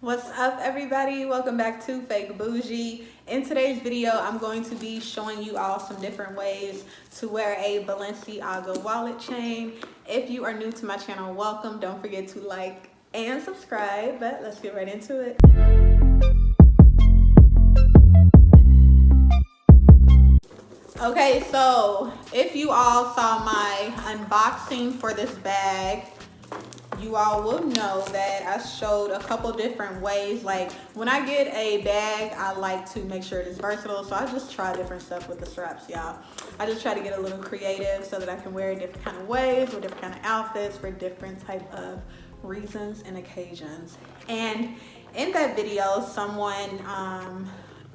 What's up, everybody? Welcome back to Fake Boujie. In today's video, I'm going to be showing you all some different ways to wear a Balenciaga wallet chain. If you are new to my channel, welcome. Don't forget to like and subscribe, but let's get right into it. Okay, so if you all saw my unboxing for this bag, you all will know that I showed a couple different ways. Like when I get a bag, I like to make sure it is versatile. So I just try different stuff with the straps, y'all. I just try to get a little creative so that I can wear it different kind of ways with different kind of outfits for different type of reasons and occasions. And in that video, someone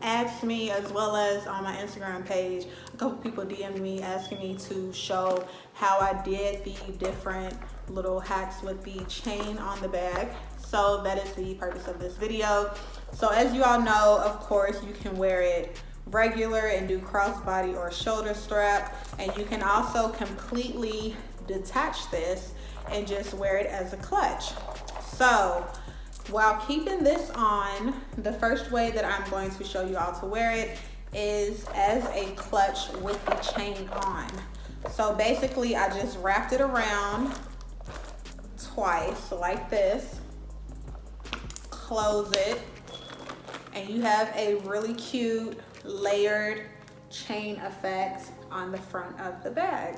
asked me, as well as on my Instagram page, a couple people DM'd me asking me to show how I did the different little hacks with the chain on the bag. So that is the purpose of this video. So as you all know, of course, you can wear it regular and do crossbody or shoulder strap, and you can also completely detach this and just wear it as a clutch. So while keeping this on, the first way that I'm going to show you all to wear it is as a clutch with the chain on. So basically I just wrapped it around twice like this, close it, and you have a really cute layered chain effect on the front of the bag.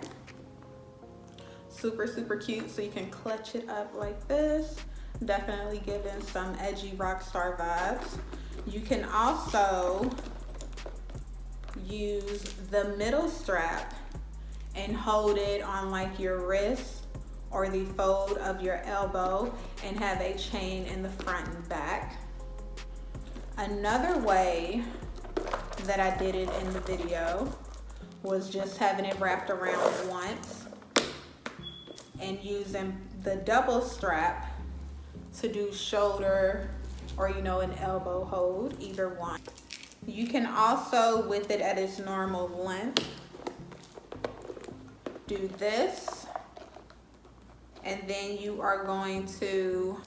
Super cute. So you can clutch it up like this, definitely giving some edgy rock star vibes. You can also use the middle strap and hold it on like your wrist or the fold of your elbow and have a chain in the front and back. Another way that I did it in the video was just having it wrapped around once and using the double strap to do shoulder or an elbow hold, either one. You can also, with it at its normal length, do this, and then you are going to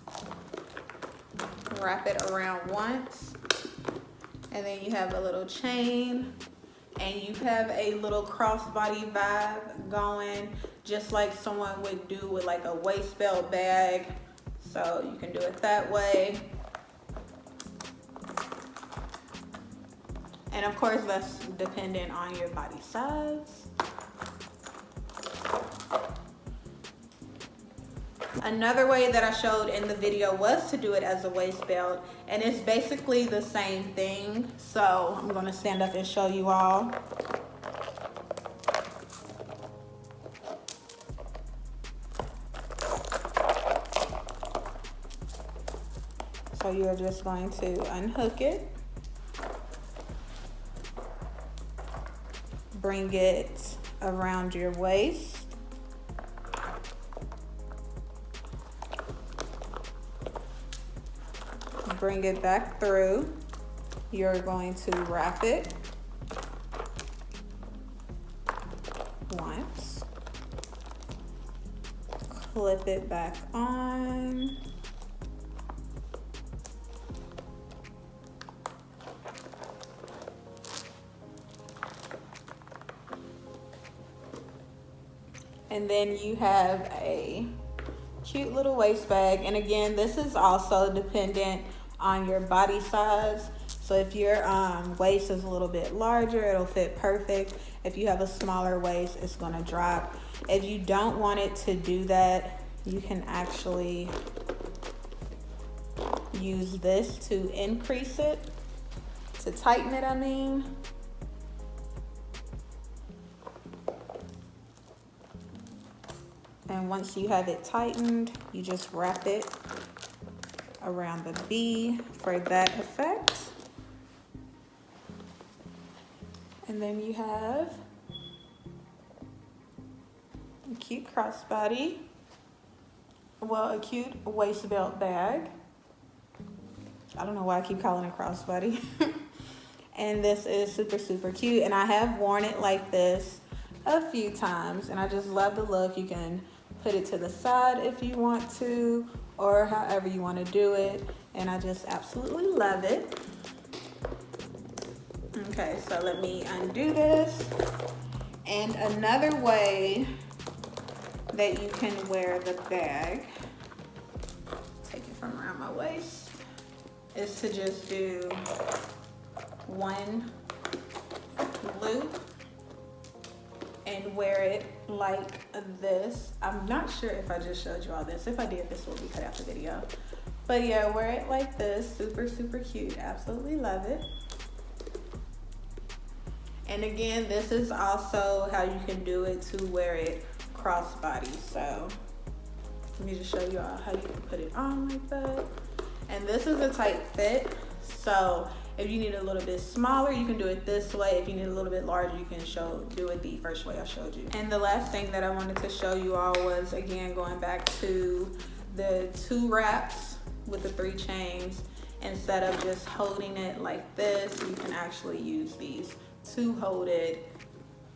wrap it around once, and then you have a little chain, and you have a little crossbody vibe going, just like someone would do with like a waist belt bag. So you can do it that way. And of course, that's dependent on your body size. Another way that I showed in the video was to do it as a waist belt, and it's basically the same thing. So I'm gonna stand up and show you all. So you're just going to unhook it, bring it around your waist, bring it back through. You're going to wrap it once, clip it back on, and then you have a cute little waist bag. And again, this is also dependent on your body size. So if your waist is a little bit larger, it'll fit perfect. If you have a smaller waist, it's gonna drop. If you don't want it to do that, you can actually use this to increase it, to tighten it, I mean. And once you have it tightened, you just wrap it around the B for that effect. And then you have a cute crossbody, a cute waist belt bag. I don't know why I keep calling it crossbody. And this is super cute, and I have worn it like this a few times, and I just love the look. You can put it to the side if you want to, or however you want to do it. and I just absolutely love it. Okay, so let me undo this. And another way that you can wear the bag, take it from around my waist, is to just do one loop and wear it like this. I'm not sure if I just showed you all this. If I did, this will be cut out the video. But yeah, wear it like this. Super, super cute. Absolutely love it. And again, this is also how you can do it to wear it crossbody. So let me just show you all how you can put it on like that. And this is a tight fit. So if you need a little bit smaller, you can do it this way. If you need a little bit larger, you can do it the first way I showed you. And the last thing that I wanted to show you all was, again, going back to the 2 wraps with the 3 chains. Instead of just holding it like this, you can actually use these to hold it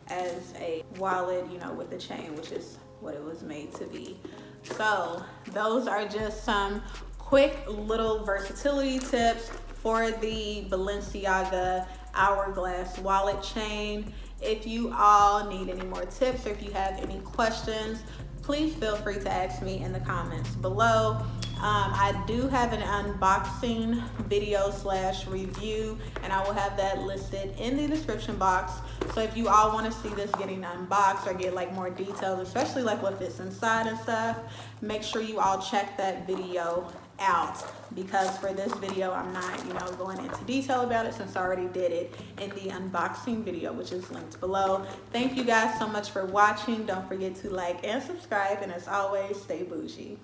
as a wallet, you know, with the chain, which is what it was made to be. So those are just some quick little versatility tips for the Balenciaga hourglass wallet chain. If you all need any more tips or if you have any questions, please feel free to ask me in the comments below. I do have an unboxing video / review, and I will have that listed in the description box. So if you all want to see this getting unboxed or get like more details, especially like what fits inside and stuff, make sure you all check that video out, because for this video I'm not, you know, going into detail about it since I already did it in the unboxing video, which is linked below. Thank you guys so much for watching. Don't forget to like and subscribe, and as always, stay bougie.